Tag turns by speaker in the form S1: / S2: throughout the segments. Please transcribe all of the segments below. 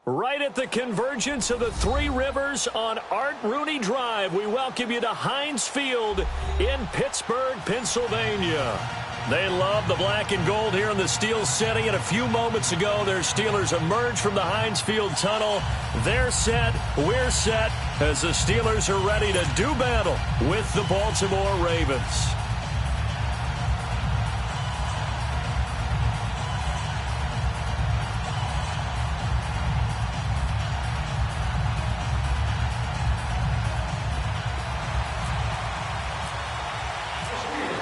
S1: Right at the convergence of the Three Rivers on Art Rooney Drive, we welcome you to Heinz Field in Pittsburgh, Pennsylvania. They love the black and gold here in the Steel City, and a few moments ago, their Steelers emerged from the Heinz Field tunnel. They're set, we're set, as the Steelers are ready to do battle with the Baltimore Ravens.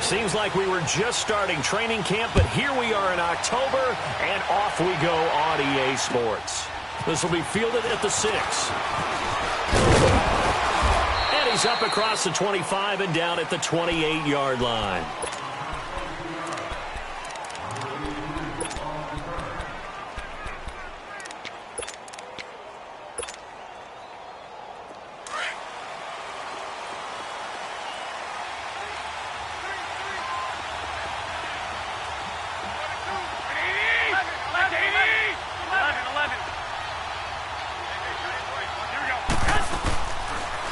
S1: Seems like we were just starting training camp, but here we are in October, and off we go on EA Sports. This will be fielded at the 6. And he's up across the 25 and down at the 28-yard line.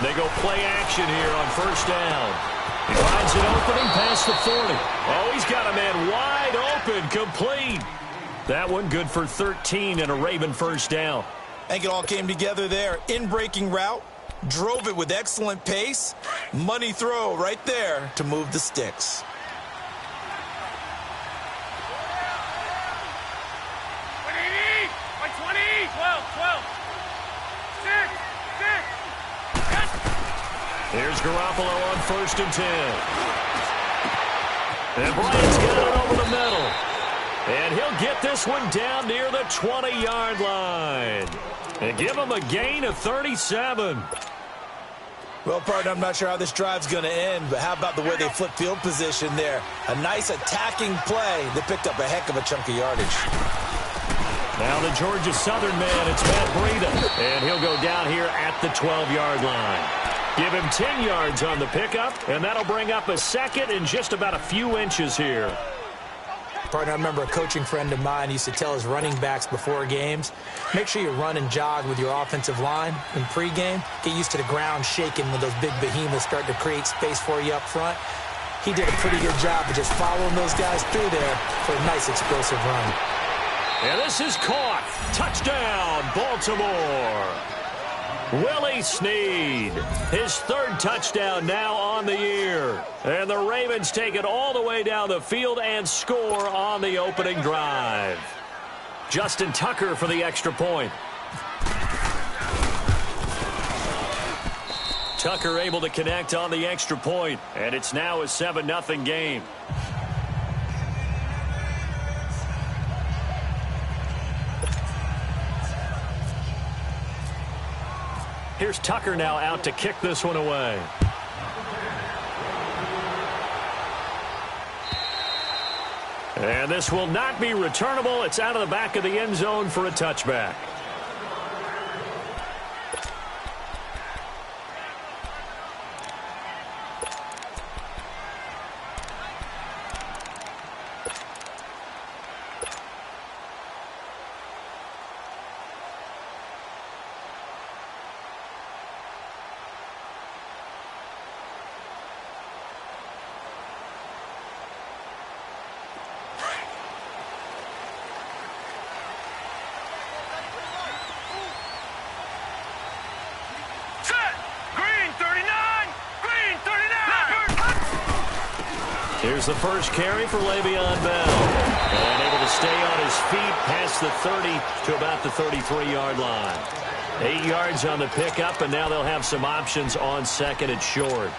S1: They go play action here on first down. He finds an opening past the 40. Oh, he's got a man wide open, complete. That one good for 13 and a Raven first down.
S2: I think it all came together there. In-breaking route, drove it with excellent pace. Money throw right there to move the sticks.
S1: Here's Garoppolo on first and 10. And Bryant's got it over the middle. And he'll get this one down near the 20-yard line. And give him a gain of 37.
S2: Well, partner, I'm not sure how this drive's going to end, but how about the way they flip field position there? A nice attacking play. They picked up a heck of a chunk of yardage.
S1: Now the Georgia Southern man, it's Matt Breida. And he'll go down here at the 12-yard line. Give him 10 yards on the pickup, and that'll bring up a second in just about a few inches here.
S3: Partner, I remember a coaching friend of mine used to tell his running backs before games, make sure you run and jog with your offensive line in pregame. Get used to the ground shaking when those big behemoths start to create space for you up front. He did a pretty good job of just following those guys through there for a nice explosive run.
S1: And this is caught. Touchdown, Baltimore. Willie Snead, his third touchdown now on the year. And the Ravens take it all the way down the field and score on the opening drive. Justin Tucker for the extra point. Tucker able to connect on the extra point, and it's now a 7-0 game. Here's Tucker now out to kick this one away. And this will not be returnable. It's out of the back of the end zone for a touchback. Here's the first carry for Le'Veon Bell. And able to stay on his feet past the 30 to about the 33-yard line. 8 yards on the pickup, and now they'll have some options on second and short.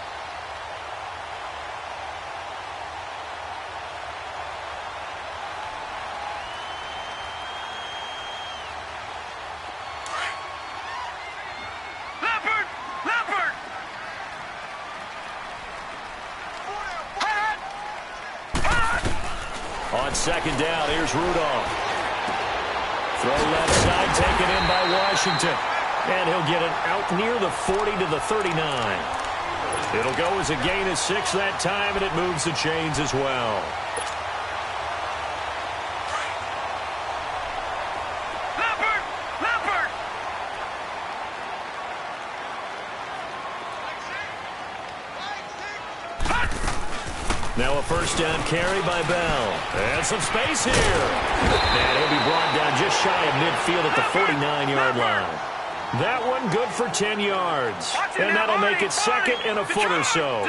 S1: On second down, here's Rudolph. Throw left side, taken in by Washington. And he'll get it out near the 40 to the 39. It'll go as a gain of 6 that time, and it moves the chains as well. Now a first down carry by Bell. And some space here. And he'll be brought down just shy of midfield at the 49-yard line. That one good for 10 yards. And that'll make it second and a foot or so.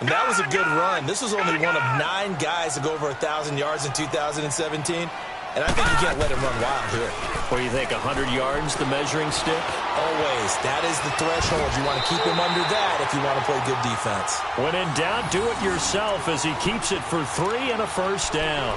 S2: And that was a good run. This was only one of 9 guys to go over 1,000 yards in 2017. And I think you can't let him run wild here.
S1: What do you think, 100 yards, the measuring stick?
S2: Always. That is the threshold. You want to keep him under that if you want to play good defense.
S1: When in doubt, do it yourself as he keeps it for 3 and a first down.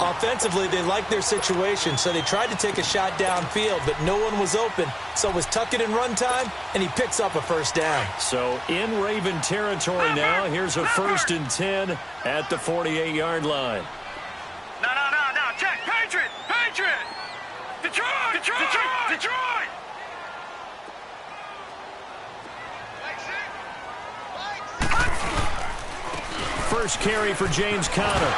S3: Offensively, they liked their situation, so they tried to take a shot downfield, but no one was open. So it was tuck it in run time, and he picks up a first down.
S1: So in Raven territory now, here's a 1st and 10 at the 48-yard line.
S4: No. Check. Patriot. Detroit.
S1: First carry for James Conner.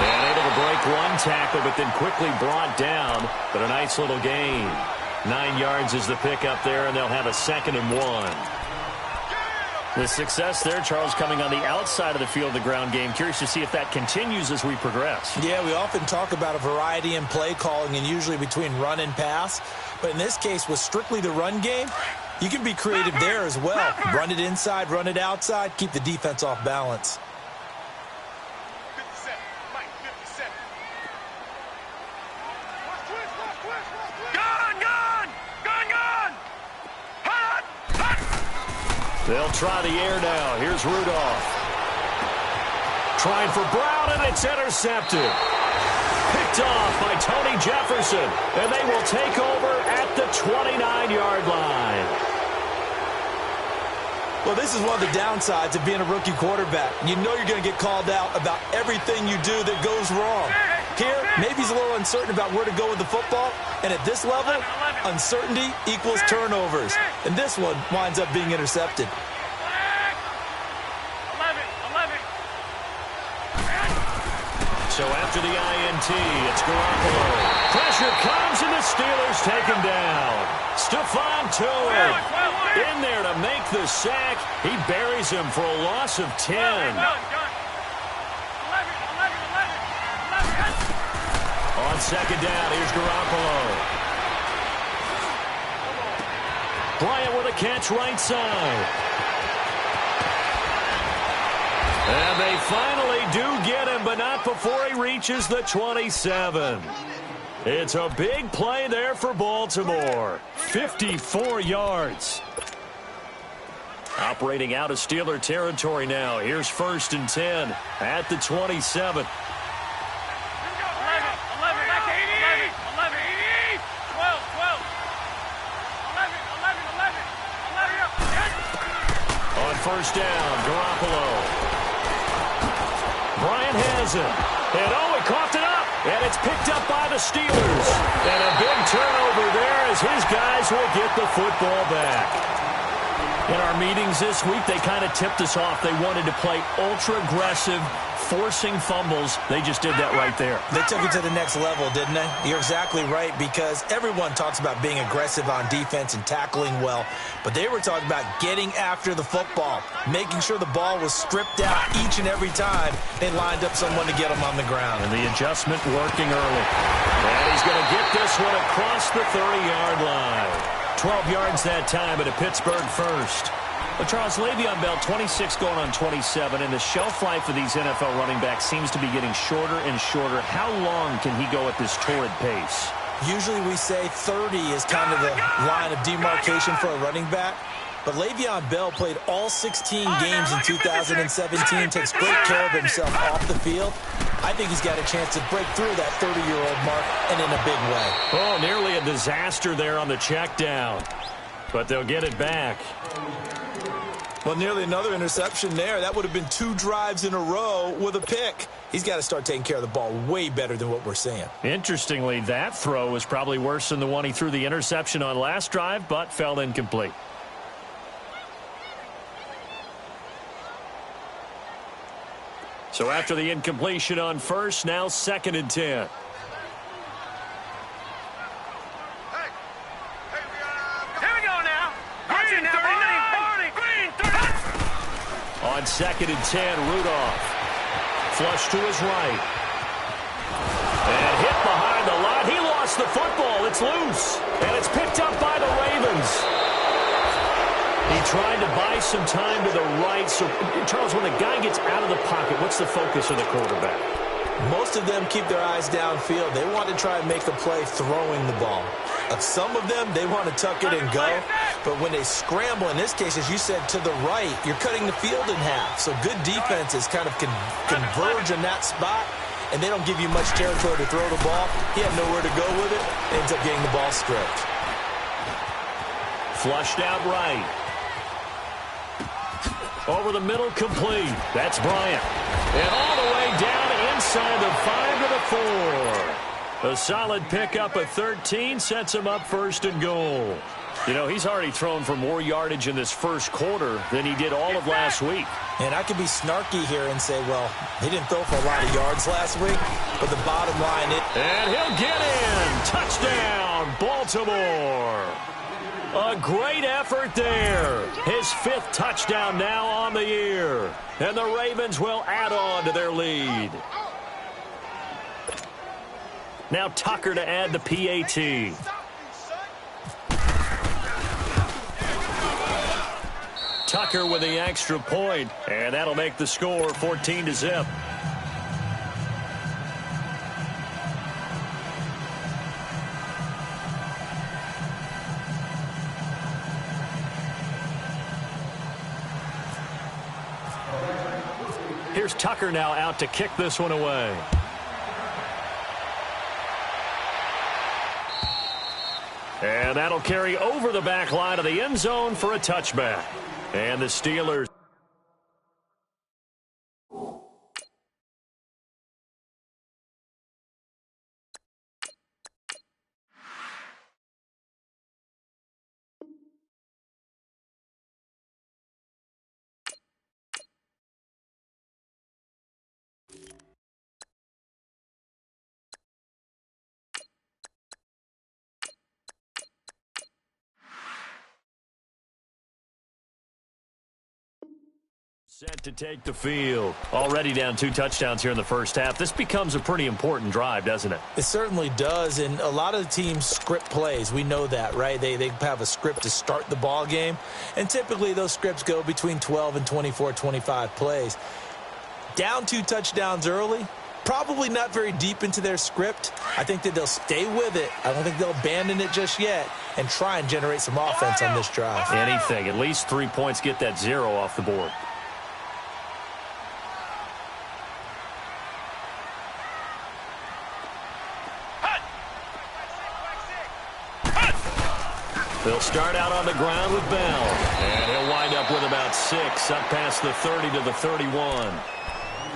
S1: And able to break one tackle, but then quickly brought down. But a nice little gain. 9 yards is the pickup there, and they'll have a 2nd and 1. The success there, Charles, coming on the outside of the field, the ground game. Curious to see if that continues as we progress.
S2: Yeah, we often talk about a variety in play calling and usually between run and pass. But in this case, with strictly the run game, you can be creative there as well. Run it inside, run it outside, keep the defense off balance.
S4: 57. Mike, 57. Gone! Hot!
S1: They'll try the air now. Here's Rudolph. Trying for Brown, and it's intercepted. Picked off by Tony Jefferson, and they will take over at the 29-yard line.
S2: Well, this is one of the downsides of being a rookie quarterback. You know you're going to get called out about everything you do that goes wrong. Here, maybe he's a little uncertain about where to go with the football, and at this level, uncertainty equals turnovers. And this one winds up being intercepted.
S4: 11.
S1: So after the INT, it's Garoppolo. Pressure comes, and the Steelers take him down. Stephon Tuitt in there to make the sack. He buries him for a loss of 10.
S4: 11.
S1: On second down, here's Garoppolo. Bryant with a catch right side. And they finally do get him, but not before he reaches the 27. It's a big play there for Baltimore. 54 yards. Operating out of Steeler territory now. Here's 1st and 10 at the 27. On first down, Garoppolo. Bryant has him. And he coughed it up. And it's picked up by the Steelers. And a big turnover there as his guys will get the football back. In our meetings this week, they kind of tipped us off. They wanted to play ultra-aggressive, forcing fumbles. They just did that right there.
S2: They took it to the next level, didn't they? You're exactly right, because everyone talks about being aggressive on defense and tackling well, but they were talking about getting after the football, making sure the ball was stripped out each and every time they lined up someone to get them on the ground.
S1: And the adjustment working early. And he's going to get this one across the 30-yard line. 12 yards that time, at a Pittsburgh first. Well, Charles, Le'Veon Bell, 26 going on 27, and the shelf life of these NFL running backs seems to be getting shorter and shorter. How long can he go at this torrid pace?
S2: Usually we say 30 is kind of the line of demarcation for a running back. But Le'Veon Bell played all 16 games in 2017, takes great care of himself off the field. I think he's got a chance to break through that 30-year-old mark, and in a big way.
S1: Oh, nearly a disaster there on the check down. But they'll get it back.
S2: Well, nearly another interception there. That would have been 2 drives in a row with a pick. He's got to start taking care of the ball way better than what we're seeing.
S1: Interestingly, that throw was probably worse than the one he threw the interception on last drive, but fell incomplete. So after the incompletion on first, now 2nd and 10.
S4: Here we go now. Green, 39. Green, 30.
S1: On 2nd and 10, Rudolph. flush to his right. And hit behind the line. He lost the football. It's loose. And it's picked up by the Ravens. He tried to buy some time to the right. So, Charles, when the guy gets out of the pocket, what's the focus of the quarterback?
S2: Most of them keep their eyes downfield. They want to try and make a play throwing the ball. Some of them, they want to tuck it and go. But when they scramble, in this case, as you said, to the right, you're cutting the field in half. So good defenses kind of converge in that spot, and they don't give you much territory to throw the ball. He had nowhere to go with it. Ends up getting the ball stripped.
S1: Flushed out right. Over the middle, complete. That's Bryant. And all the way down inside the 5 to the 4. A solid pickup of 13 sets him up first and goal. You know, he's already thrown for more yardage in this first quarter than he did all of last week.
S2: And I could be snarky here and say, well, he didn't throw for a lot of yards last week, but the bottom line is...
S1: And he'll get in. Touchdown, Baltimore. A great effort there. His 5th touchdown now on the year. And the Ravens will add on to their lead. Now Tucker to add the PAT. Tucker with the extra point, and that'll make the score 14-0. Here's Tucker now out to kick this one away. And that'll carry over the back line of the end zone for a touchback. And the Steelers. Set to take the field. Already down 2 touchdowns here in the first half. This becomes a pretty important drive, doesn't it?
S2: It certainly does, and a lot of the teams script plays. We know that, right? They have a script to start the ball game, and typically those scripts go between 12 and 24, 25 plays. Down 2 touchdowns early, probably not very deep into their script. I think that they'll stay with it. I don't think they'll abandon it just yet and try and generate some offense on this drive.
S1: Anything. At least 3 points, get that 0 off the board. They'll start out on the ground with Bell. And he'll wind up with about 6, up past the 30 to the 31.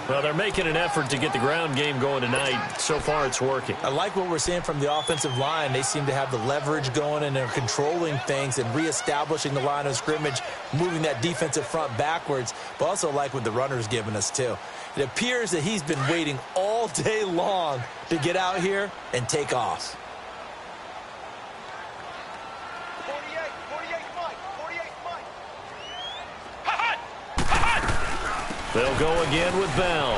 S1: Well, they're making an effort to get the ground game going tonight. So far, it's working.
S2: I like what we're seeing from the offensive line. They seem to have the leverage going, and they're controlling things and reestablishing the line of scrimmage, moving that defensive front backwards, but also like what the runner's giving us, too. It appears that he's been waiting all day long to get out here and take off.
S1: They'll go again with Bell.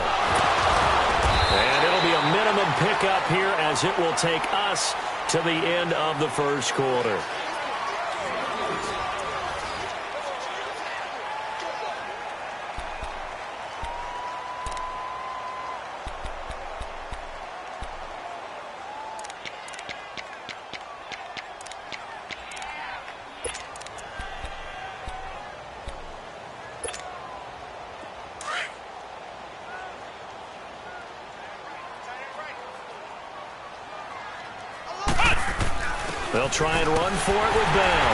S1: And it'll be a minimum pickup here as it will take us to the end of the first quarter. They'll try and run for it with Bell.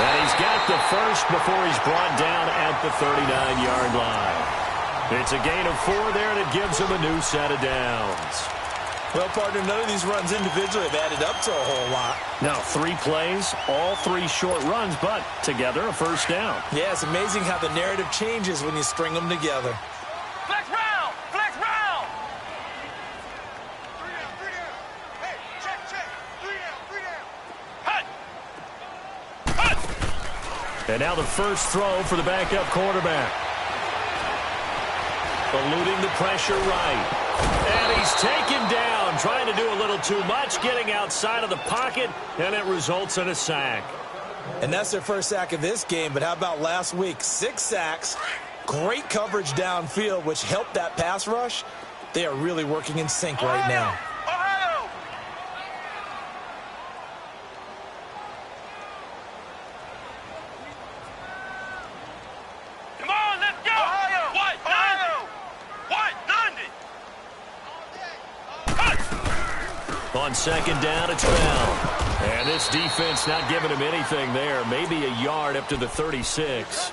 S1: And he's got the first before he's brought down at the 39-yard line. It's a gain of 4 there, and it gives him a new set of downs.
S2: Well, partner, none of these runs individually have added up to a whole lot.
S1: Now, 3 plays, all 3 short runs, but together a first down.
S2: Yeah, it's amazing how the narrative changes when you string them together.
S4: Flex round! Flex round! 3 down, 3 down. Hey, check, check. 3 down, 3 down. Hut! Hut!
S1: And now the first throw for the backup quarterback. eluding the pressure right. And he's taken down, trying to do a little too much, getting outside of the pocket, and it results in a sack.
S2: And that's their first sack of this game, but how about last week? 6 sacks, great coverage downfield, which helped that pass rush. They are really working in sync right now.
S1: On second down, it's Bell. And this defense not giving him anything there. Maybe a yard up to the 36.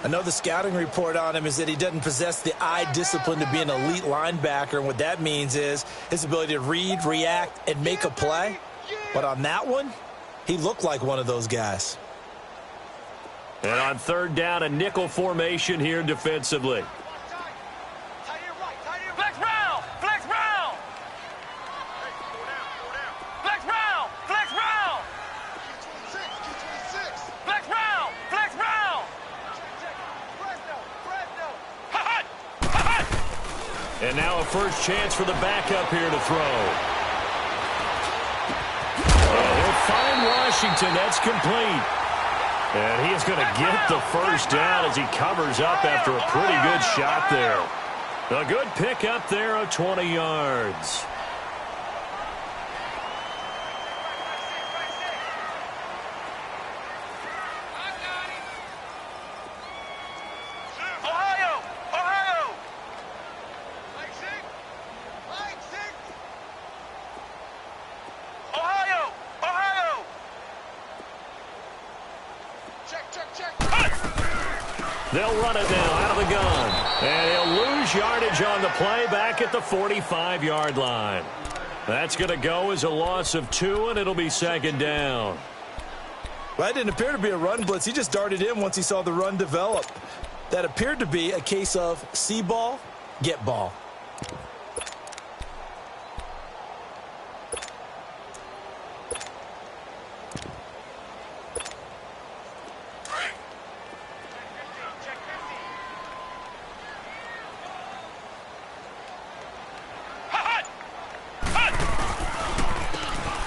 S2: I know the scouting report on him is that he doesn't possess the eye discipline to be an elite linebacker. And what that means is his ability to read, react, and make a play. But on that one, he looked like one of those guys.
S1: And on third down, a nickel formation here defensively. And now a first chance for the backup here to throw. And he'll find Washington. That's complete. And he is going to get the first down as he covers up after a pretty good shot there. A good pickup there of 20 yards. They'll run it now out of the gun. And he'll lose yardage on the play back at the 45-yard line. That's going to go as a loss of 2, and it'll be second down.
S2: Well, that didn't appear to be a run blitz. He just darted in once he saw the run develop. That appeared to be a case of see ball, get ball.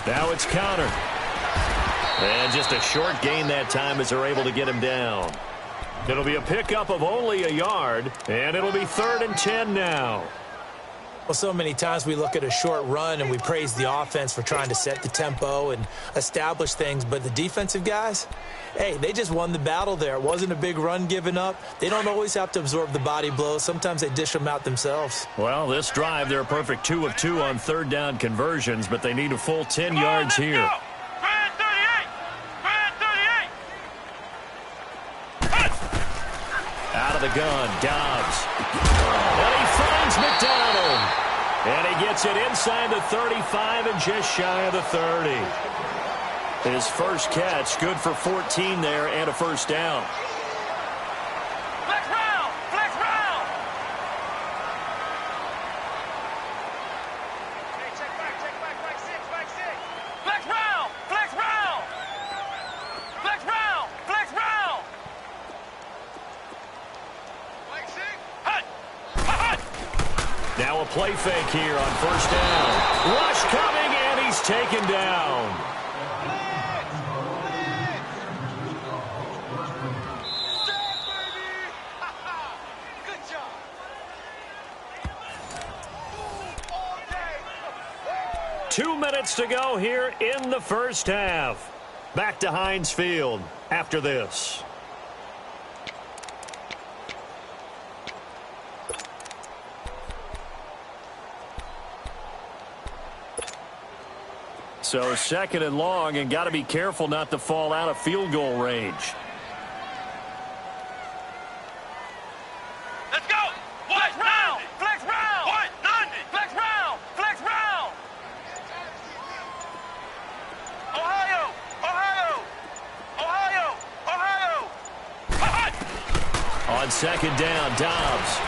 S1: Now it's counter. And just a short gain that time as they're able to get him down. It'll be a pickup of only a yard, and it'll be 3rd and 10 now.
S3: Well, so many times we look at a short run and we praise the offense for trying to set the tempo and establish things, but the defensive guys, hey, they just won the battle there. It wasn't a big run given up. They don't always have to absorb the body blows. Sometimes they dish them out themselves.
S1: Well, this drive, they're a perfect 2 of 2 on third down conversions, but they need a full 10 yards here. Out of the gun, Dobbs. And he finds McDonald. And he gets it inside the 35 and just shy of the 30. His first catch, good for 14 there and a first down.
S4: Flex round! Flex round! Hey, check back, 6, back 6. Flex round! Flex round! Flex round! Flex round! Flex 6. Hut! Hut!
S1: Now a play fake here on first down. Rush coming, and he's taken down.
S4: Good job.
S1: 2 minutes to go here in the first half. Back to Heinz Field after this. So 2nd and long, and got to be careful not to fall out of field goal range.
S4: Let's go! Flex round! Flex round! What? 90! Flex round! Flex round! Ohio! Ohio! Ohio! Ohio! Hut!
S1: On second down, Dobbs.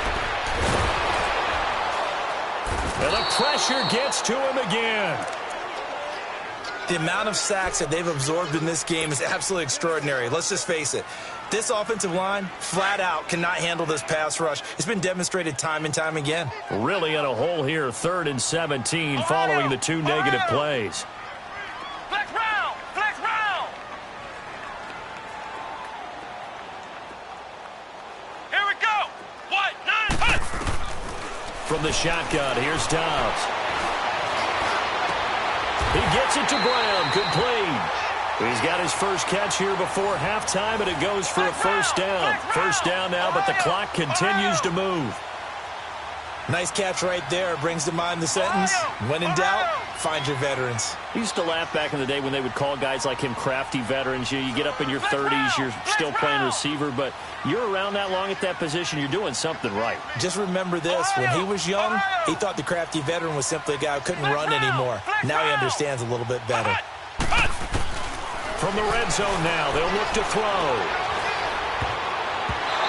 S1: And the pressure gets to him again.
S2: The amount of sacks that they've absorbed in this game is absolutely extraordinary. Let's just face it. This offensive line, flat out, cannot handle this pass rush. It's been demonstrated time and time again.
S1: Really in a hole here, 3rd and 17, following the 2 negative plays.
S4: Flex round! Flex round! Here we go! What? 9, hut!
S1: From the shotgun, here's Dobbs. He gets it to Brown, complete. He's got his first catch here before halftime, and it goes for a first down. First down now, but the clock continues to move.
S2: Nice catch right there. Brings to mind the sentence, when in doubt, find your veterans.
S1: I used to laugh back in the day when they would call guys like him crafty veterans. You get up in your 30s, you're still playing receiver, but you're around that long at that position, you're doing something right.
S2: Just remember this, when he was young, he thought the crafty veteran was simply a guy who couldn't run anymore. Now he understands a little bit better.
S1: From the red zone now, they'll look to throw.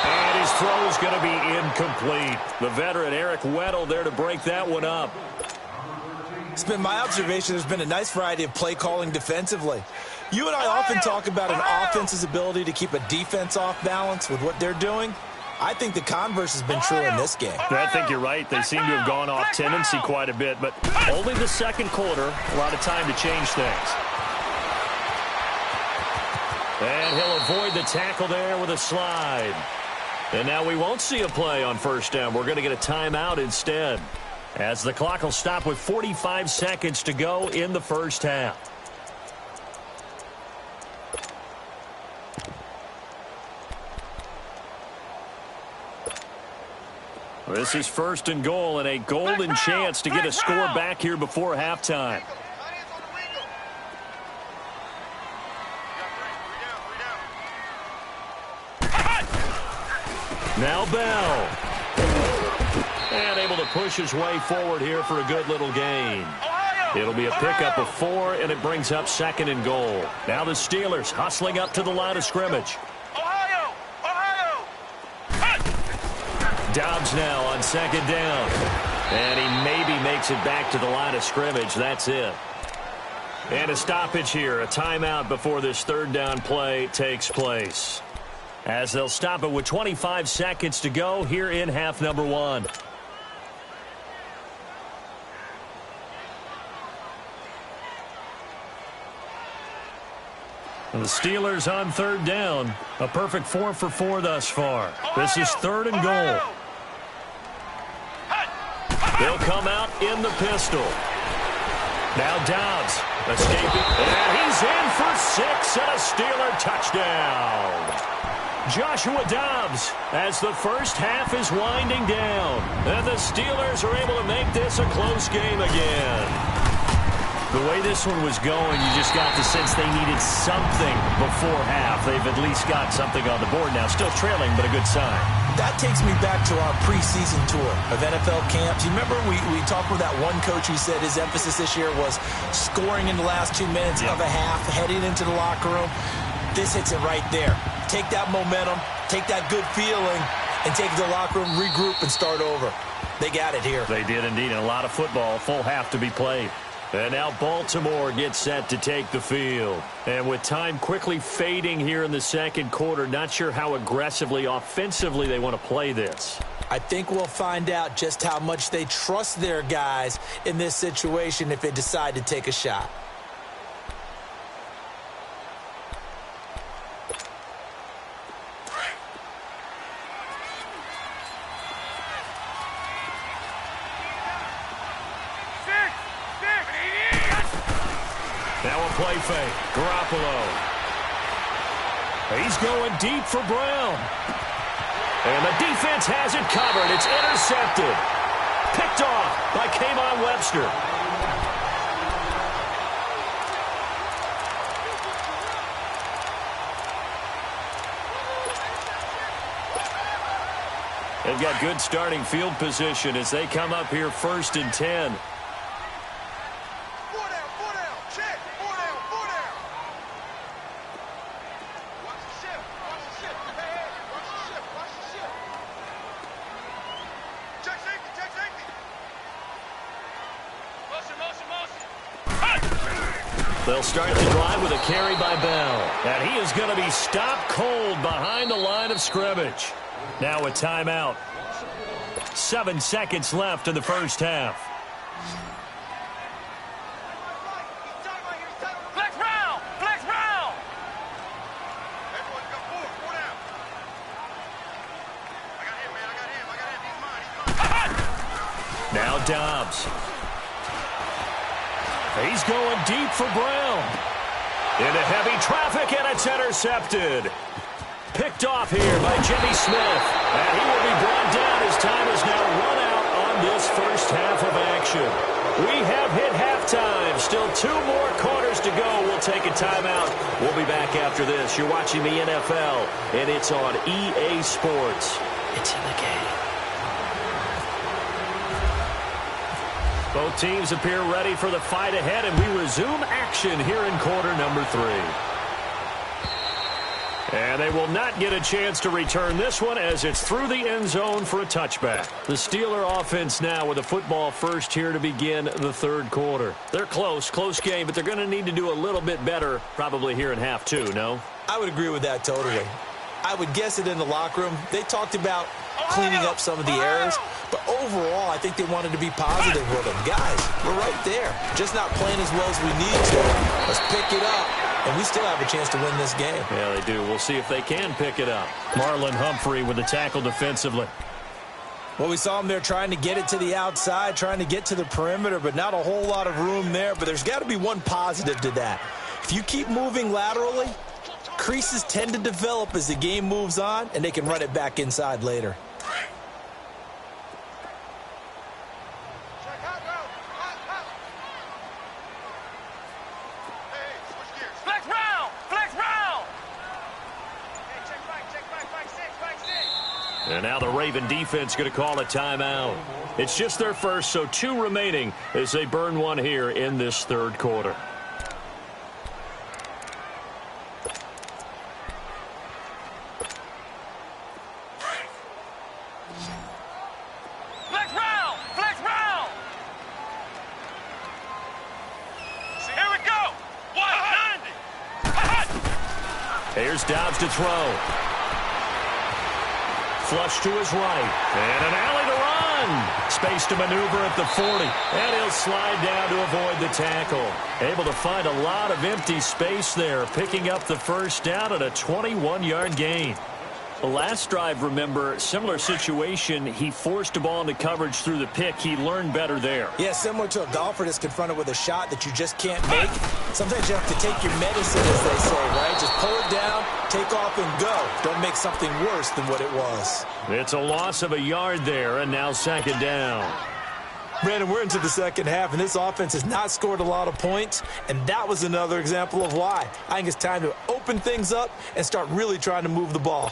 S1: And his throw is going to be incomplete. The veteran Eric Weddle there to break that one up.
S2: It's been my observation there's been a nice variety of play calling defensively. You and I often talk about an offense's ability to keep a defense off balance with what they're doing. I think the converse has been true in this game.
S1: I think you're right. They seem to have gone off tendency quite a bit, but only the second quarter, a lot of time to change things. And he'll avoid the tackle there with a slide. And now we won't see a play on first down. We're going to get a timeout instead, as the clock will stop with 45 seconds to go in the first half. This is 1st and goal, and a golden chance to get a score back here before halftime. Now Bell. And able to push his way forward here for a good little gain. It'll be a pickup of 4, and it brings up 2nd and goal. Now the Steelers hustling up to the line of scrimmage. Dobbs now on 2nd down. And he maybe makes it back to the line of scrimmage. That's it. And a stoppage here, a timeout before this 3rd down play takes place, as they'll stop it with 25 seconds to go here in half number 1. And the Steelers on 3rd down. A perfect 4 for 4 thus far. This is 3rd and goal. They'll come out in the pistol. Now Dobbs escaping. And he's in for 6 and a Steeler touchdown. Joshua Dobbs, as the first half is winding down, and the Steelers are able to make this a close game again. The way this one was going, you just got the sense they needed something before half. They've at least got something on the board now. Still trailing, but a good sign.
S2: That takes me back to our preseason tour of NFL camps. You remember we talked with that one coach who said his emphasis this year was scoring in the last 2 minutes of a half, heading into the locker room. This hits it right there. Take that momentum, take that good feeling, and take it to the locker room, regroup, and start over. They got it here.
S1: They did indeed, and a lot of football, full half to be played. And now Baltimore gets set to take the field. And with time quickly fading here in the second quarter, not sure how aggressively, offensively they want to play this.
S2: I think we'll find out just how much they trust their guys in this situation if they decide to take a shot.
S1: Play fake. Garoppolo. He's going deep for Brown. And the defense has it covered. It's intercepted. Picked off by K'Von Webster. They've got good starting field position as they come up here 1st and 10. They'll start the drive with a carry by Bell. And he is going to be stopped cold behind the line of scrimmage. Now a timeout. 7 seconds left in the first half.
S4: Flex round! Flex round! Everyone go forward. 4 down. I got him, man. I got him. He's mine.
S1: Now Dobbs. He's going deep for Brown. Into heavy traffic, and it's intercepted. Picked off here by Jimmy Smith. And he will be brought down. His time is now run out on this first half of action. We have hit halftime. Still 2 more quarters to go. We'll take a timeout. We'll be back after this. You're watching the NFL, and it's on EA Sports. It's in the game. Both teams appear ready for the fight ahead, and we resume action here in quarter number 3. And they will not get a chance to return this one as it's through the end zone for a touchback. The Steeler offense now with a football first here to begin the third quarter. They're close game, but they're going to need to do a little bit better probably here in half 2, no?
S2: I would agree with that totally. I would guess it in the locker room. They talked about cleaning up some of the errors, but overall, I think they wanted to be positive with them. Guys, we're right there. Just not playing as well as we need to. Let's pick it up. And we still have a chance to win this game.
S1: Yeah, they do. We'll see if they can pick it up. Marlon Humphrey with the tackle defensively.
S2: Well, we saw him there trying to get it to the outside, trying to get to the perimeter, but not a whole lot of room there. But there's got to be one positive to that. If you keep moving laterally, creases tend to develop as the game moves on, and they can run it back inside later.
S1: And now the Raven defense going to call a timeout. It's just their first, so 2 remaining as they burn one here in this third quarter.
S4: Flex round! Flex round! Here we go! 190!
S1: Here's Dobbs to throw. Flush to his right. And an alley to run. Space to maneuver at the 40. And he'll slide down to avoid the tackle. Able to find a lot of empty space there, picking up the first down at a 21-yard gain. The last drive, remember, similar situation. He forced a ball into coverage through the pick. He learned better there.
S2: Yeah, similar to a golfer that's confronted with a shot that you just can't make. Sometimes you have to take your medicine, as they say, right? Just pull it down, take off, and go. Don't make something worse than what it was.
S1: It's a loss of a yard there, and now second down.
S2: Brandon, we're into the second half, and this offense has not scored a lot of points, and that was another example of why. I think it's time to open things up and start really trying to move the ball.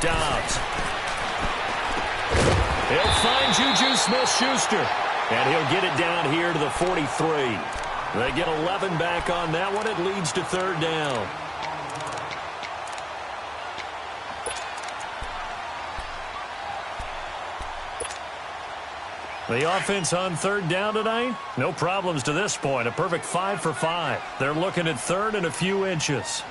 S1: Dobbs. He'll find Juju Smith-Schuster, and he'll get it down here to the 43. They get 11 back on that one. It leads to third down. The offense on third down tonight, no problems to this point. A perfect 5 for 5. They're looking at third and a few inches.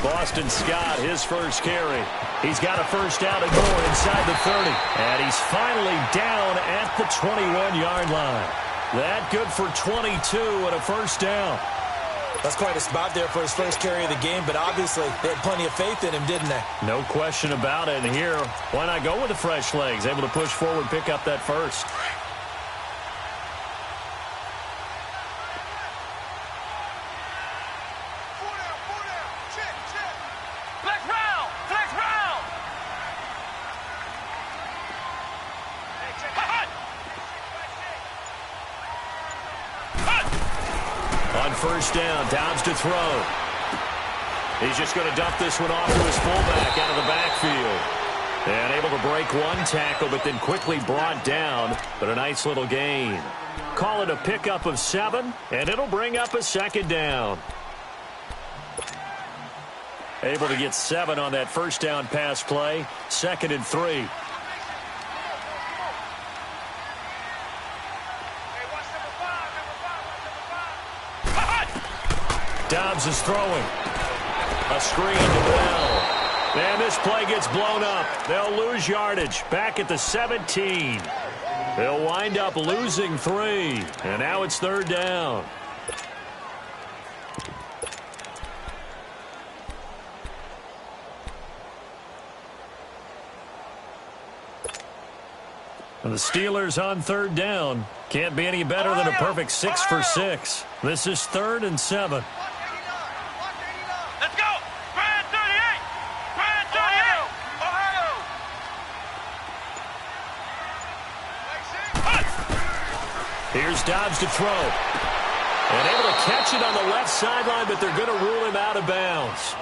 S1: Boston Scott, his first carry. He's got a first down and more inside the 30. And he's finally down at the 21-yard line. That good for 22 and a first down.
S2: That's quite a spot there for his first carry of the game, but obviously they had plenty of faith in him, didn't they?
S1: No question about it. And here, why not go with the fresh legs? Able to push forward, pick up that first. First down, Dobbs to throw. He's just going to dump this one off to his fullback out of the backfield. And able to break one tackle, but then quickly brought down. But a nice little gain. call it a pickup of 7, and it'll bring up a second down. Able to get 7 on that first down pass play. 2nd and 3. Dobbs is throwing. A screen to Bell. And this play gets blown up. They'll lose yardage back at the 17. They'll wind up losing 3. And now it's 3rd down. And the Steelers on 3rd down. Can't be any better than a perfect 6 for 6. This is 3rd and 7.
S4: Let's go! Brand 38! Brand 38! Ohio!
S1: Here's Dobbs to throw. And able to catch it on the left sideline, but they're going to rule him out of bounds.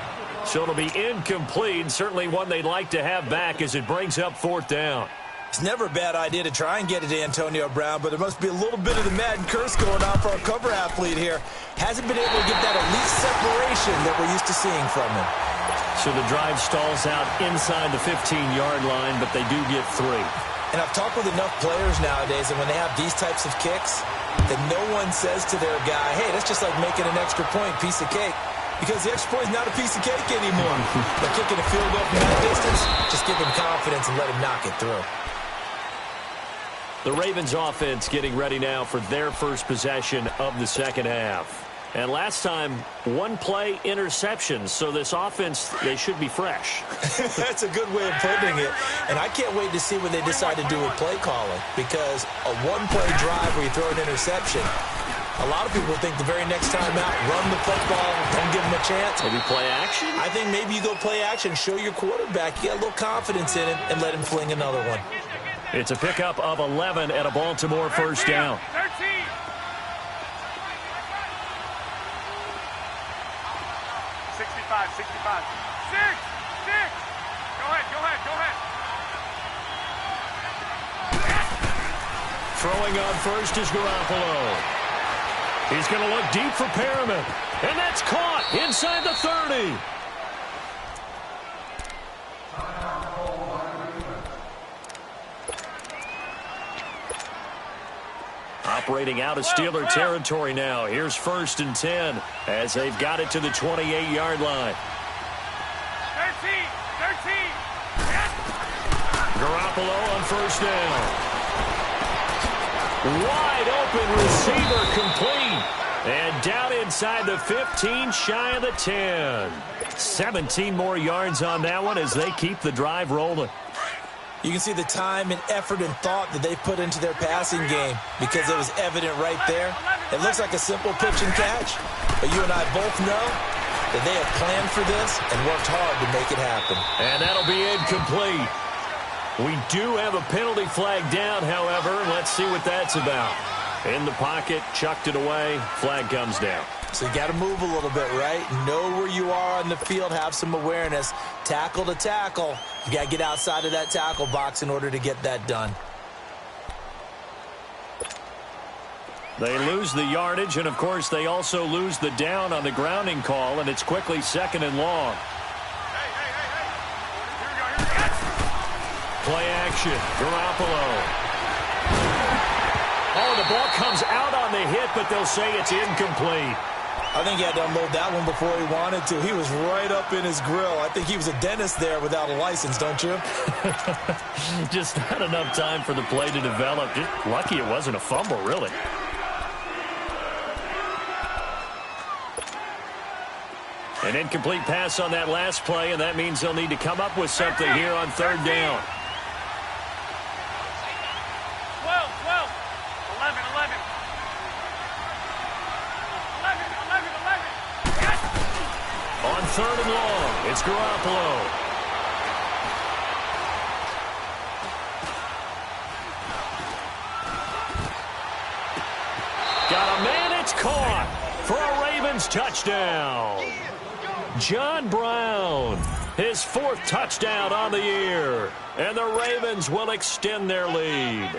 S1: So it'll be incomplete. Certainly one they'd like to have back as it brings up 4th down.
S2: It's never a bad idea to try and get it to Antonio Brown, but there must be a little bit of the Madden curse going on for our cover athlete here. Hasn't been able to get that elite separation that we're used to seeing from him.
S1: So the drive stalls out inside the 15-yard line, but they do get 3.
S2: And I've talked with enough players nowadays, and when they have these types of kicks, that no one says to their guy, hey, that's just like making an extra point, piece of cake. Because the extra point is not a piece of cake anymore. But kicking a field goal from that distance, just give him confidence and let him knock it through.
S1: The Ravens offense getting ready now for their first possession of the second half. And last time, 1-play interception. So this offense, they should be fresh.
S2: That's a good way of putting it. And I can't wait to see what they decide to do with play calling. Because a 1-play drive where you throw an interception, a lot of people think the very next time out, run the football, don't give them a chance.
S1: Maybe play action?
S2: I think maybe you go play action, show your quarterback, you got a little confidence in him, and let him fling another one.
S1: It's a pickup of 11 at a Baltimore first down.
S4: 13. 65, 65. 6. Go ahead.
S1: Throwing on first is Garoppolo. He's going to look deep for Perriman. And that's caught inside the 30. Operating out of Steeler territory now. Here's 1st and 10 as they've got it to the 28-yard line.
S4: 13.
S1: Garoppolo on first down. Wide open receiver complete. And down inside the 15, shy of the 10. 17 more yards on that one as they keep the drive rolling.
S2: You can see the time and effort and thought that they put into their passing game because it was evident right there. It looks like a simple pitch and catch, but you and I both know that they have planned for this and worked hard to make it happen.
S1: And that'll be incomplete. We do have a penalty flag down, however, and let's see what that's about. In the pocket, chucked it away, flag comes down.
S2: So you got to move a little bit, right? Know where you are on the field, have some awareness. Tackle to tackle. You got to get outside of that tackle box in order to get that done.
S1: They lose the yardage, and, of course, they also lose the down on the grounding call, and it's quickly 2nd and long.
S4: Hey. Here we go.
S1: Play action. Garoppolo. Oh, the ball comes out on the hit, but they'll say it's incomplete.
S2: I think he had to unload that one before he wanted to. He was right up in his grill. I think he was a dentist there without a license, don't you?
S1: Just not enough time for the play to develop. Just lucky it wasn't a fumble, really. An incomplete pass on that last play, and that means they'll need to come up with something here on 3rd down.
S4: 12. 11.
S1: On 3rd and long, it's Garoppolo. Got a man, it's caught for a Ravens touchdown. John Brown, his 4th touchdown on the year. And the Ravens will extend their lead.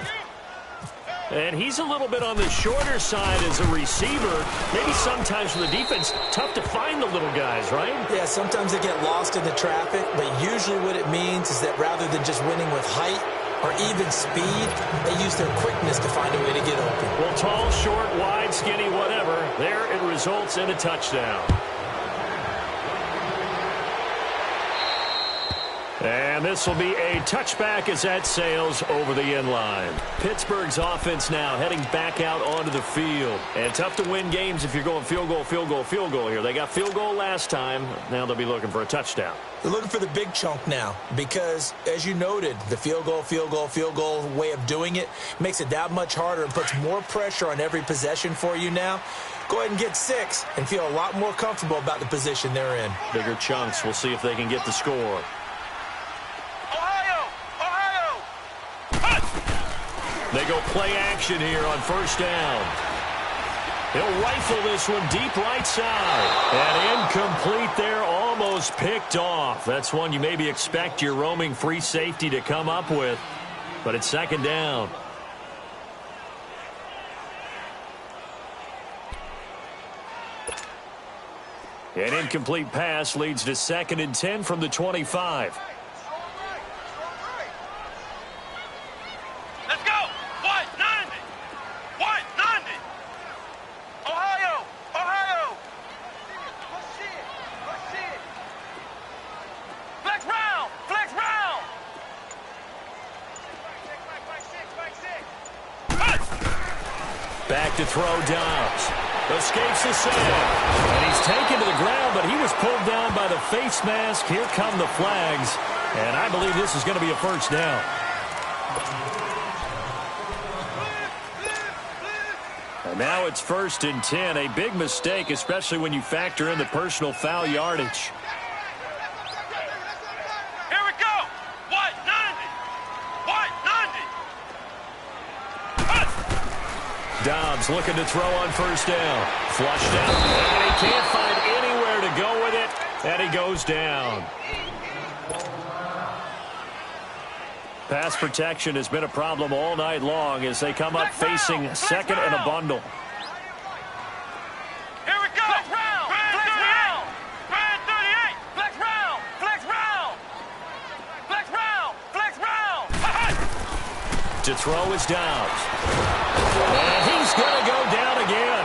S1: And he's a little bit on the shorter side as a receiver. Maybe sometimes for the defense, tough to find the little guys, right?
S2: Yeah, sometimes they get lost in the traffic, but usually what it means is that rather than just winning with height or even speed, they use their quickness to find a way to get open.
S1: Well, tall, short, wide, skinny, whatever. There it results in a touchdown. And this will be a touchback as that sails over the end line. Pittsburgh's offense now heading back out onto the field. And tough to win games if you're going field goal, field goal, field goal here. They got field goal last time. Now they'll be looking for a touchdown.
S2: They're looking for the big chunk now because, as you noted, the field goal way of doing it makes it that much harder and puts more pressure on every possession for you now. Go ahead and get 6 and feel a lot more comfortable about the position they're in.
S1: Bigger chunks. We'll see if they can get the score. They go play action here on first down. He'll rifle this one deep right side. And incomplete there, almost picked off. That's one you maybe expect your roaming free safety to come up with. But it's second down. An incomplete pass leads to 2nd and 10 from the 25. Back to throw, Dobbs. Escapes the sack. And he's taken to the ground, but he was pulled down by the face mask. Here come the flags. And I believe this is going to be a first down. And now it's 1st and 10. A big mistake, especially when you factor in the personal foul yardage. Dobbs looking to throw on first down. Flushed out. And he can't find anywhere to go with it. And he goes down. Pass protection has been a problem all night long as they come up facing 2nd and a bundle.
S4: Here we go. Flex round. Flex round. Brand 38. Flex round. Flex round. Flex round. Flex round.
S1: To throw is Dobbs. And he's going to go down again.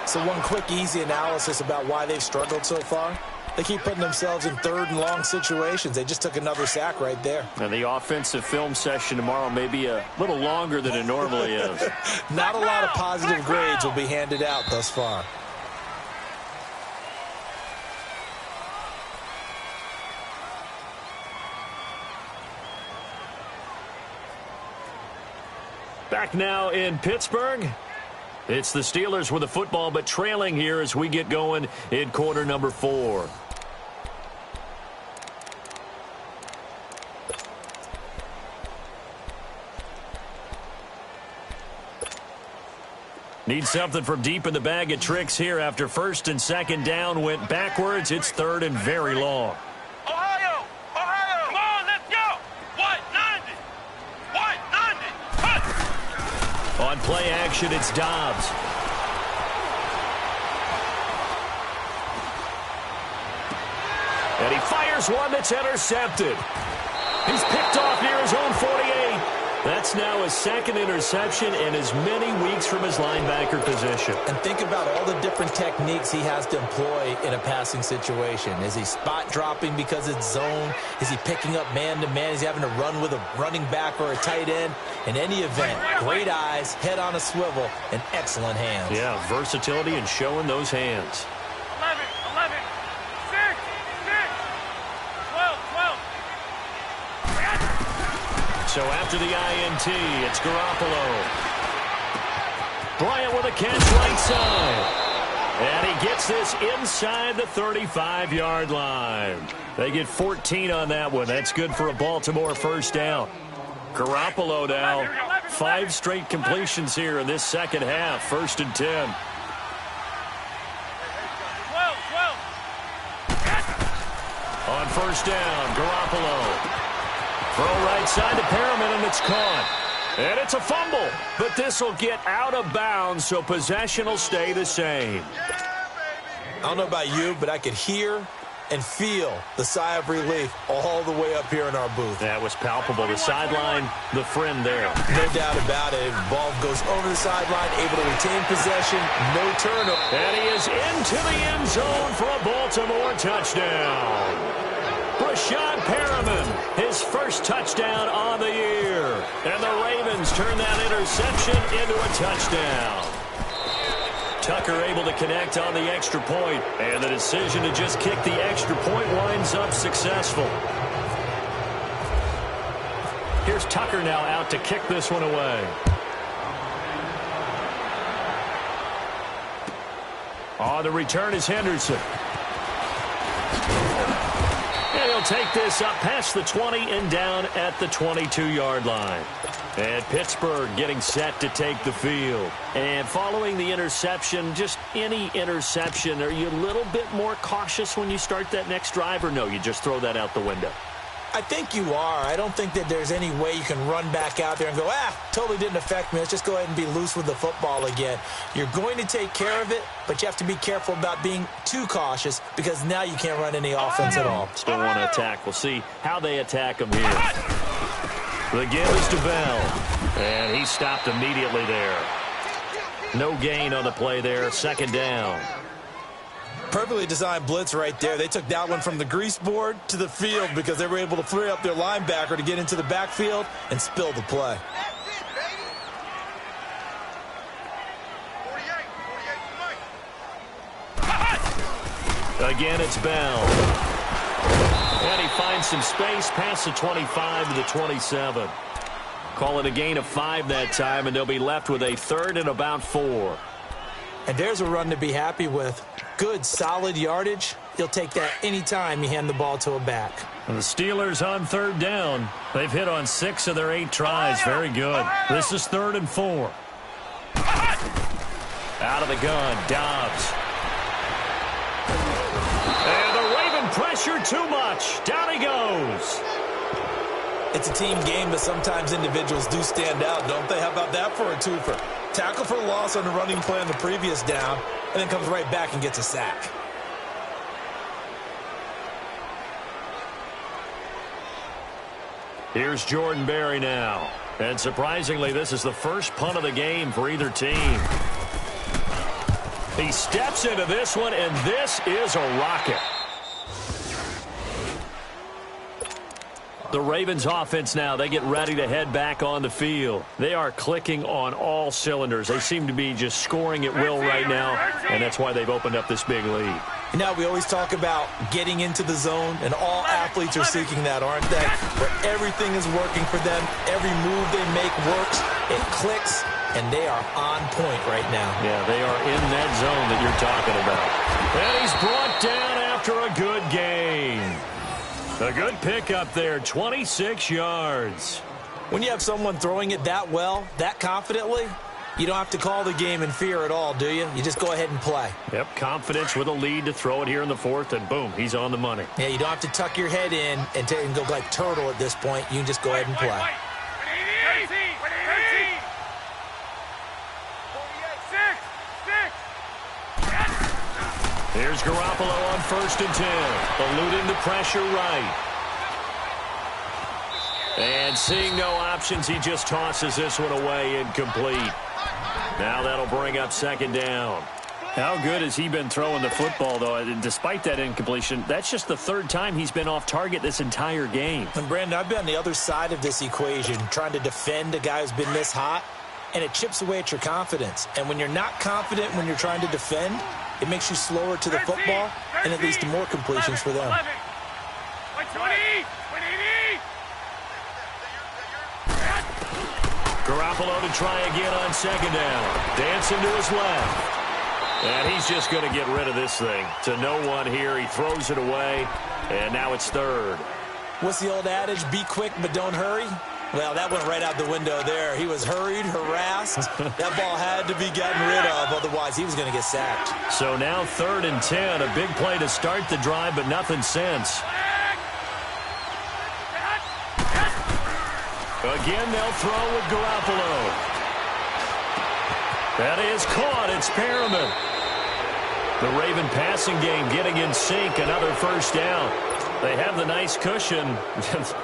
S2: So one quick, easy analysis about why they've struggled so far. They keep putting themselves in 3rd and long situations. They just took another sack right there.
S1: And the offensive film session tomorrow may be a little longer than it normally is.
S2: Not a lot of positive grades will be handed out thus far.
S1: Back now in Pittsburgh. It's the Steelers with the football, but trailing here as we get going in quarter number 4. Need something from deep in the bag of tricks here after 1st and 2nd down went backwards. It's 3rd and very long.
S4: Ohio! Ohio! Come on, let's go! White 90! White 90!
S1: On play action, it's Dobbs. And he fires one that's intercepted. He's picked off near his own 48. That's now his 2nd interception and as many weeks from his linebacker position.
S2: And think about all the different techniques he has to employ in a passing situation. Is he spot dropping because it's zone? Is he picking up man-to-man? Is he having to run with a running back or a tight end? In any event, great eyes, head on a swivel, and excellent hands.
S1: Yeah, versatility and showing those hands.
S4: 11, 11, 6, 12, 12.
S1: So after the INT, it's Garoppolo. Bryant with a catch right side. And he gets this inside the 35-yard line. They get 14 on that one. That's good for a Baltimore first down. Garoppolo now, 5 straight completions here in this second half. 1st and 10.
S4: 12, 12.
S1: On first down, Garoppolo. Throw right side to Perriman, and it's caught. And it's a fumble, but this will get out of bounds, so possession will stay the same.
S2: I don't know about you, but I could hear and feel the sigh of relief all the way up here in our booth.
S1: That was palpable. The sideline, the friend there.
S2: No doubt about it. The ball goes over the sideline, able to retain possession, no turnover.
S1: And he is into the end zone for a Baltimore touchdown. Brashad Perriman, his first touchdown on the year. And the Ravens turn that interception into a touchdown. Tucker able to connect on the extra point, and the decision to just kick the extra point winds up successful. Here's Tucker now out to kick this one away. On the return is Henderson. And he'll take this up past the 20 and down at the 22-yard line. And Pittsburgh getting set to take the field. And following the interception, just any interception, are you a little bit more cautious when you start that next drive, or no, you just throw that out the window?
S2: I think you are. I don't think that there's any way you can run back out there and go, totally didn't affect me. Let's just go ahead and be loose with the football again. You're going to take care of it, but you have to be careful about being too cautious because now you can't run any offense at all.
S1: Still want to attack. We'll see how they attack him here. The give is to Bell, and he stopped immediately there. No gain on the play there, second down.
S2: Perfectly designed blitz right there. They took that one from the grease board to the field because they were able to free up their linebacker to get into the backfield and spill the play.
S1: Again, it's Bell. And he finds some space past the 25 to the 27. Call it a gain of 5 that time, and they'll be left with a third and about 4.
S3: And there's a run to be happy with. Good, solid yardage. You'll take that any time you hand the ball to a back.
S1: And the Steelers on third down. They've hit on 6 of their 8 tries. Very good. This is 3rd and 4. Out of the gun, Dobbs. And the Raven pressure too much. Down he goes.
S2: It's a team game, but sometimes individuals do stand out, don't they? How about that for a twofer? Tackle for loss on the running play on the previous down, and then comes right back and gets a sack.
S1: Here's Jordan Berry now. And surprisingly, this is the first punt of the game for either team. He steps into this one, and this is a rocket. The Ravens offense now, they get ready to head back on the field. They are clicking on all cylinders. They seem to be just scoring at will right now, and that's why they've opened up this big lead.
S2: You know, we always talk about getting into the zone, and all athletes are seeking that, aren't they? Where everything is working for them, every move they make works, it clicks, and they are on point right now.
S1: Yeah, they are in that zone that you're talking about. And he's brought down after a good game. A good pickup there, 26 yards.
S2: When you have someone throwing it that well, that confidently, you don't have to call the game in fear at all, do you? You just go ahead and play.
S1: Yep, confidence with a lead to throw it here in the 4th, and boom, he's on the money.
S2: Yeah, you don't have to tuck your head in and go like turtle at this point. You can just go ahead and play.
S1: Here's Garoppolo on 1st and 10, eluding the pressure right. And seeing no options, he just tosses this one away incomplete. Now that'll bring up 2nd down. How good has he been throwing the football, though? Despite that incompletion, that's just the 3rd time he's been off target this entire game.
S2: And Brandon, I've been on the other side of this equation, trying to defend a guy who's been this hot, and it chips away at your confidence. And when you're not confident when you're trying to defend, it makes you slower to the football, and it leads to more completions for them.
S1: Garoppolo to try again on 2nd down. Dancing to his left. And he's just going to get rid of this thing. To no one here. He throws it away, and now it's 3rd.
S2: What's the old adage? Be quick, but don't hurry? Well, that went right out the window there. He was hurried, harassed. That ball had to be gotten rid of, otherwise he was going to get sacked.
S1: So now 3rd and 10, a big play to start the drive, but nothing since. Again, they'll throw with Garoppolo. That is caught. It's Perriman. The Raven passing game getting in sync. Another first down. They have the nice cushion.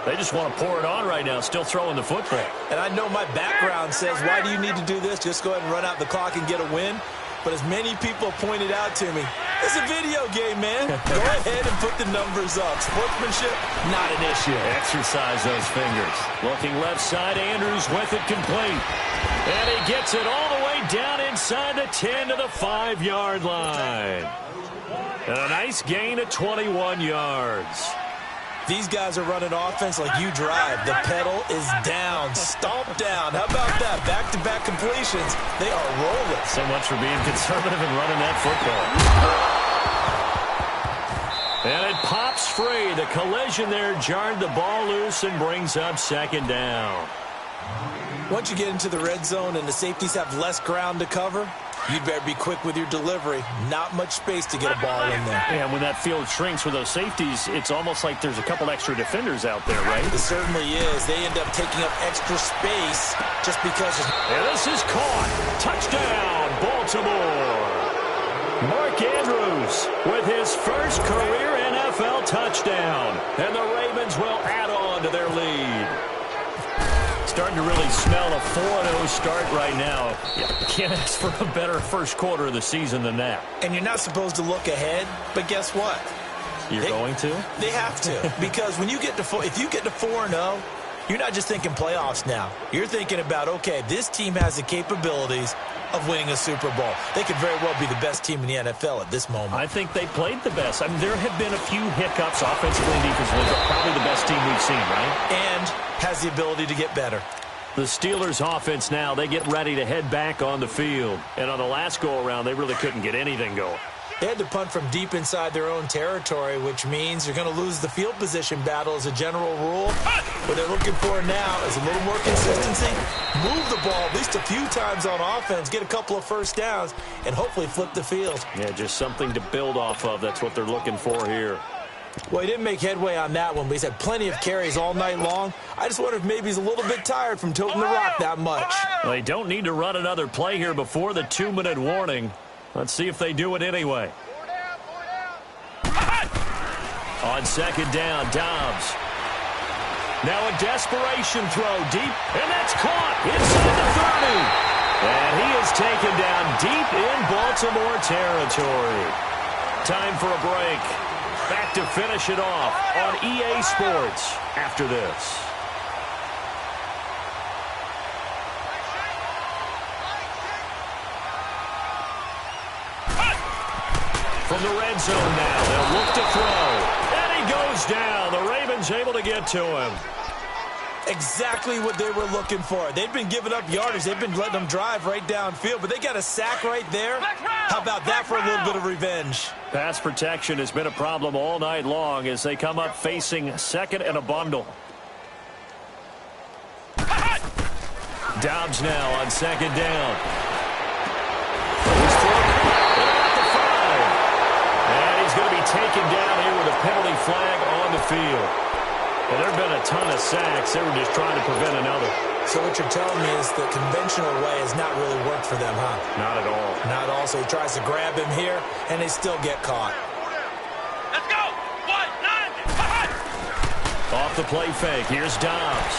S1: They just want to pour it on right now, still throwing the football.
S2: And I know my background says, why do you need to do this? Just go ahead and run out the clock and get a win. But as many people pointed out to me, it's a video game, man. Go ahead and put the numbers up. Sportsmanship, not an issue.
S1: Exercise those fingers. Looking left side, Andrews with it complete. And he gets it all the way down inside the 10 to the 5-yard line. And a nice gain of 21 yards.
S2: These guys are running offense like you drive. The pedal is down, stomped down. How about that? Back-to-back completions. They are rolling.
S1: So much for being conservative and running that football. And it pops free. The collision there jarred the ball loose and brings up second down.
S2: Once you get into the red zone and the safeties have less ground to cover, you'd better be quick with your delivery. Not much space to get a ball in there.
S1: Yeah, when that field shrinks with those safeties, it's almost like there's a couple extra defenders out there, right?
S2: It certainly is. They end up taking up extra space just because.
S1: And this is caught. Touchdown, Baltimore. Mark Andrews with his first career NFL touchdown. And the Ravens will add on to their lead. Starting to really smell a 4-0 start right now. You can't ask for a better first quarter of the season than that.
S2: And you're not supposed to look ahead, but guess what?
S1: You're going to?
S2: They have to. Because when you get to if you get to 4-0, you're not just thinking playoffs now. You're thinking about, okay, this team has the capabilities of winning a Super Bowl. They could very well be the best team in the NFL at this moment.
S1: I think they played the best. I mean, there have been a few hiccups offensively and defensively, but probably the best team we've seen, right?
S2: And has the ability to get better.
S1: The Steelers offense now, they get ready to head back on the field. And on the last go-around, they really couldn't get anything going.
S2: They had to punt from deep inside their own territory, which means you're going to lose the field position battle as a general rule. What they're looking for now is a little more consistency. Move the ball at least a few times on offense, get a couple of first downs, and hopefully flip the field.
S1: Yeah, just something to build off of. That's what they're looking for here.
S2: Well, he didn't make headway on that one, but he's had plenty of carries all night long. I just wonder if maybe he's a little bit tired from toting the rock that much.
S1: Well, they don't need to run another play here before the 2-minute warning. Let's see if they do it anyway. On second down, Dobbs. Now a desperation throw deep, and that's caught inside the 30. And he is taken down deep in Baltimore territory. Time for a break. Back to finish it off on EA Sports after this. From the red zone now, they'll look to throw. And he goes down. The Ravens able to get to him.
S2: Exactly what they were looking for. They've been giving up yardage. They've been letting them drive right downfield, but they got a sack right there. How about that for a little bit of revenge?
S1: Pass protection has been a problem all night long as they come up facing second and a bundle. Dobbs now on second down. And he's going to be taken down here with a penalty flag on the field. Well, there have been a ton of sacks. They were just trying to prevent another.
S2: So what you're telling me is the conventional way has not really worked for them, huh?
S1: Not at all.
S2: Not all. So he tries to grab him here, and they still get caught.
S4: Let's go! 1-9!
S1: Off the play fake. Here's Dobbs.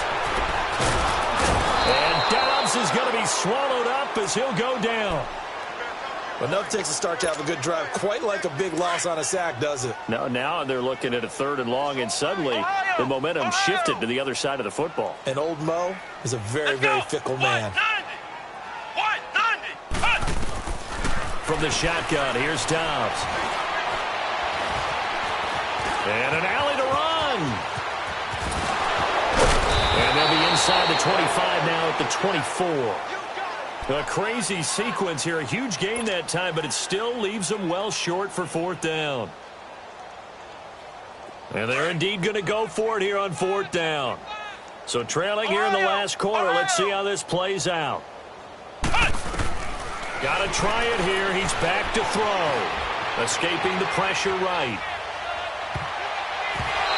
S1: And Dobbs is going to be swallowed up as he'll go down.
S2: Enough takes a start to have a good drive. Quite like a big loss on a sack, does it?
S1: Now they're looking at a third and long, and suddenly the momentum shifted to the other side of the football.
S2: And old Mo is a very, very fickle man.
S4: 190!
S1: From the shotgun, here's Dobbs. And an alley to run. And they'll be inside the 25 now at the 24. A crazy sequence here. A huge gain that time, but it still leaves them well short for fourth down. And they're indeed going to go for it here on fourth down. So trailing here in the last quarter. Let's see how this plays out. Got to try it here. He's back to throw. Escaping the pressure right.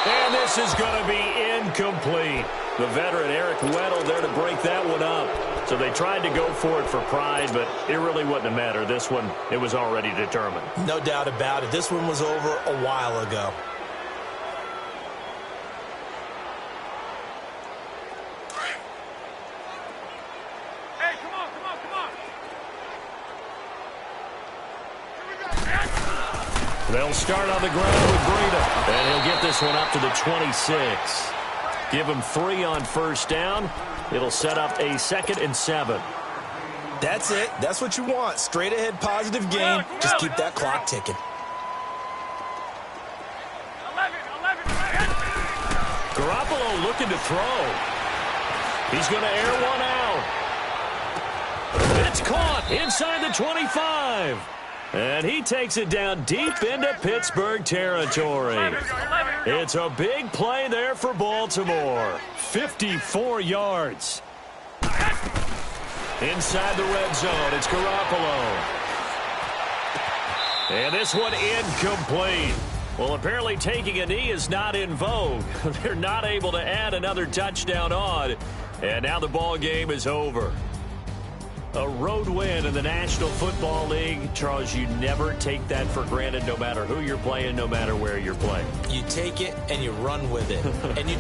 S1: And this this is going to be incomplete. The veteran Eric Weddle there to break that one up. So they tried to go for it for pride, but it really wouldn't have mattered. This one, it was already determined.
S2: No doubt about it. This one was over a while ago.
S4: Hey, come on.
S1: They'll start on the ground with Breida, and he'll get this one up to the 26. Give him 3 on first down. It'll set up a 2nd and 7.
S2: That's it. That's what you want. Straight ahead positive game. Just keep that clock ticking.
S4: 11.
S1: Garoppolo looking to throw. He's going to air one out. It's caught inside the 25. And he takes it down deep into Pittsburgh territory. It's a big play there for Baltimore. 54 yards. Inside the red zone, it's Garoppolo. And this one incomplete. Well, apparently taking a knee is not in vogue. They're not able to add another touchdown on. And now the ball game is over. A road win in the National Football League. Charles, you never take that for granted, no matter who you're playing, no matter where you're playing.
S2: You take it and you run with it. And